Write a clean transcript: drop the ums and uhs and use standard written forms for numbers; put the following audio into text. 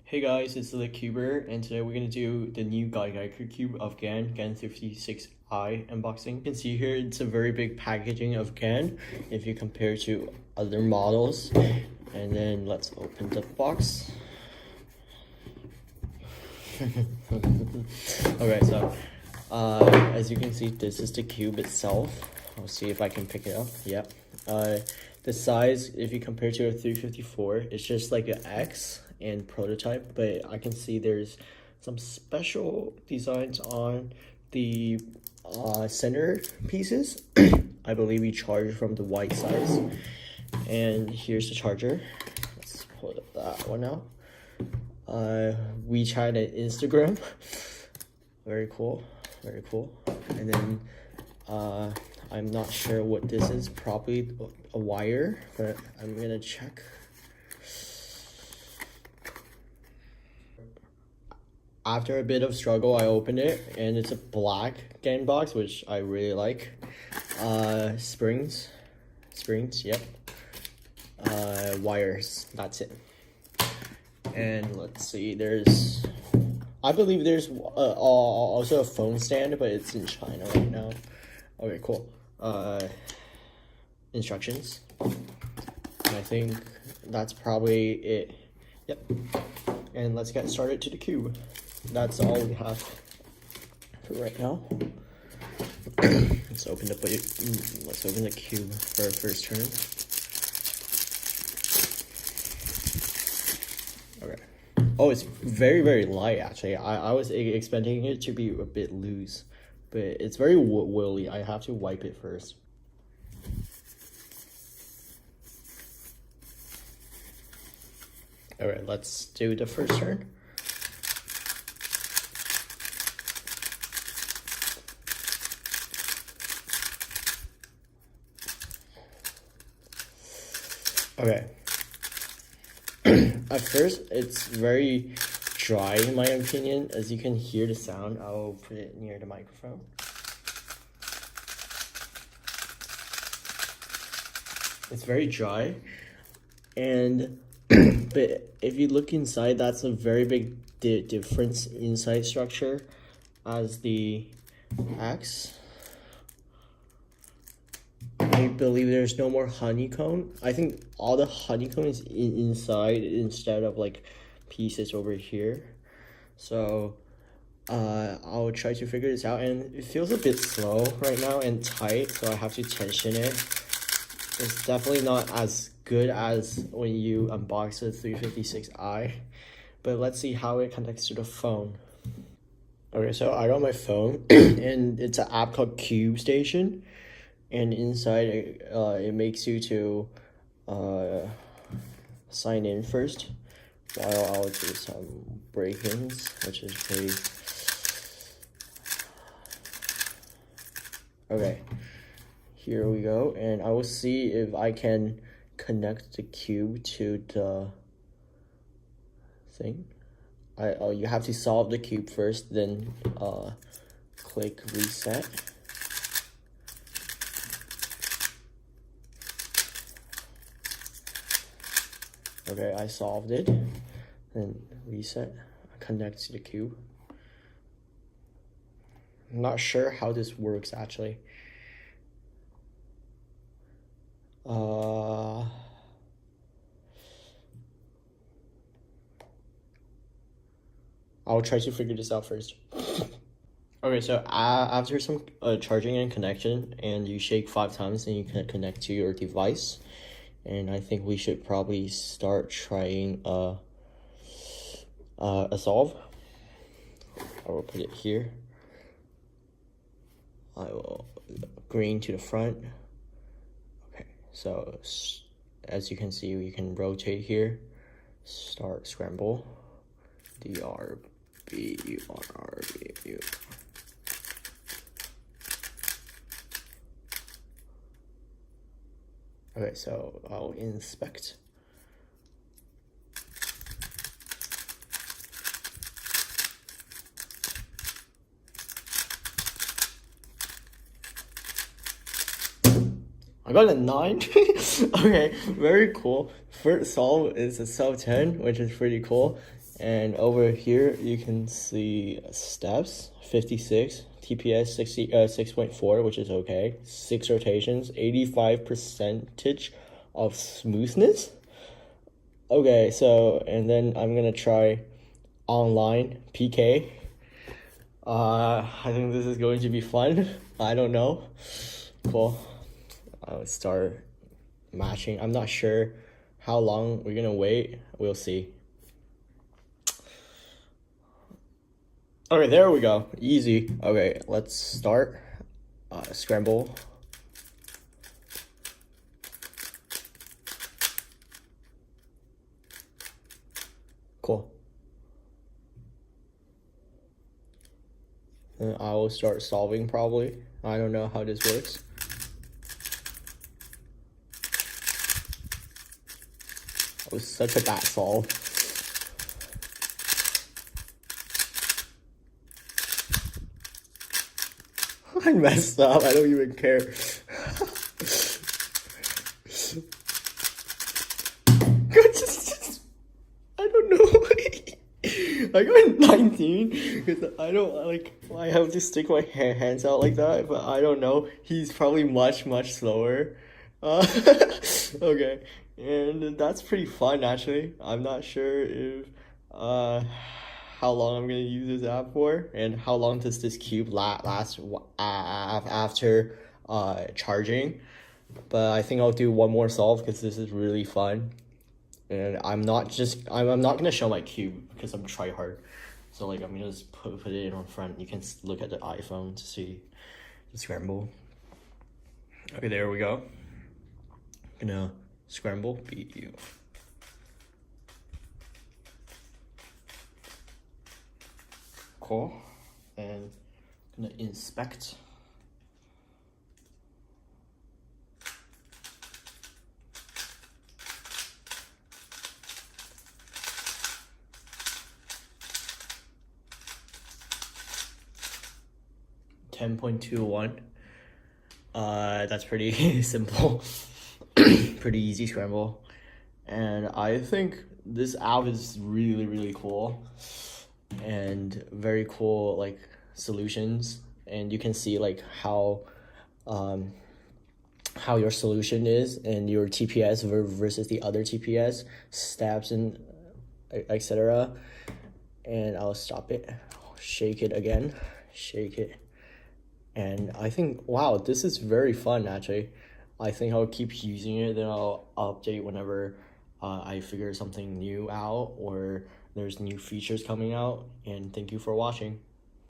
Hey guys, it's the Cuber, and today we're gonna do the new Geiger cube of GAN356 unboxing. You can see here it's a very big packaging of GAN if you compare to other models. And then let's open the box. Okay, so as you can see, this is the cube itself. I'll see if I can pick it up. Yep. The size, if you compare to a 354, it's just like an X and prototype, but I can see there's some special designs on the center pieces. I believe we charge from the white size. And here's the charger. Let's pull that one out. WeChat and Instagram. Very cool, very cool. And then I'm not sure what this is, probably a wire, but I'm gonna check. After a bit of struggle, I opened it, and it's a black GAN box, which I really like. Springs, yep. Wires, that's it. And let's see, I believe there's also a phone stand, but it's in China right now. Okay, cool. Instructions. And I think that's probably it. Yep. And let's get started to the cube. That's all we have for right now. Let's open the cube for our first turn. Okay. Oh, it's very, very light actually. I was expecting it to be a bit loose, but it's very woolly. I have to wipe it first. All right, let's do the first turn. Okay. At first, it's very dry in my opinion. As you can hear the sound, I'll put it near the microphone. It's very dry, and but if you look inside, that's a very big difference inside structure as the X. I believe there's no more honeycomb. I think all the honeycomb is inside instead of like pieces over here. So I'll try to figure this out, and it feels a bit slow right now and tight, so I have to tension it. It's definitely not as good as when you unbox the 356i, but let's see how it connects to the phone. Okay, so I got my phone and it's an app called Cube Station. And inside, it makes you to sign in first, while I'll do some break-ins, which is pretty... Okay, here we go, and I will see if I can connect the cube to the thing. You have to solve the cube first, then click reset. Okay, I solved it. Then reset, connect to the cube. I'm not sure how this works actually. I'll try to figure this out first. Okay, so after some charging and connection, and you shake 5 times, and you can connect to your device. And I think we should probably start trying a solve. I will put it here. I will green to the front. Okay, so as you can see, we can rotate here. Start scramble. DRB. Okay, so I'll inspect. I got a 9. Okay, very cool. First solve is a sub 10, which is pretty cool. And over here you can see steps, 56, TPS 6.4, which is okay. 6 rotations, 85% of smoothness. Okay, so and then I'm gonna try online PK. I think this is going to be fun. I don't know. Cool. I'll start matching. I'm not sure how long we're gonna wait. We'll see. Okay, there we go. Easy. Okay, let's start. Scramble. Cool. And I will start solving probably. I don't know how this works. That was such a bad solve. I messed up. I don't even care. I don't know. I got 19 because I don't like. I have to stick my hands out like that, but I don't know. He's probably much slower. Okay, and that's pretty fun actually. I'm not sure if how long I'm gonna use this app for, and how long does this cube last after charging. But I think I'll do one more solve because this is really fun. And I'm not gonna show my cube because I'm try hard. So like I'm gonna just put it in front. You can look at the iPhone to see the scramble. Okay, there we go. I'm gonna scramble beat you. Cool. And I'm gonna inspect. $10.21. That's pretty simple. Pretty easy scramble. And I think this app is really cool and very cool like solutions, and you can see like how your solution is and your TPS versus the other TPS steps and etc. And I'll stop it, shake it again, shake it. And I think, wow, this is very fun actually. I think I'll keep using it, then I'll update whenever I figure something new out or there's new features coming out. And thank you for watching.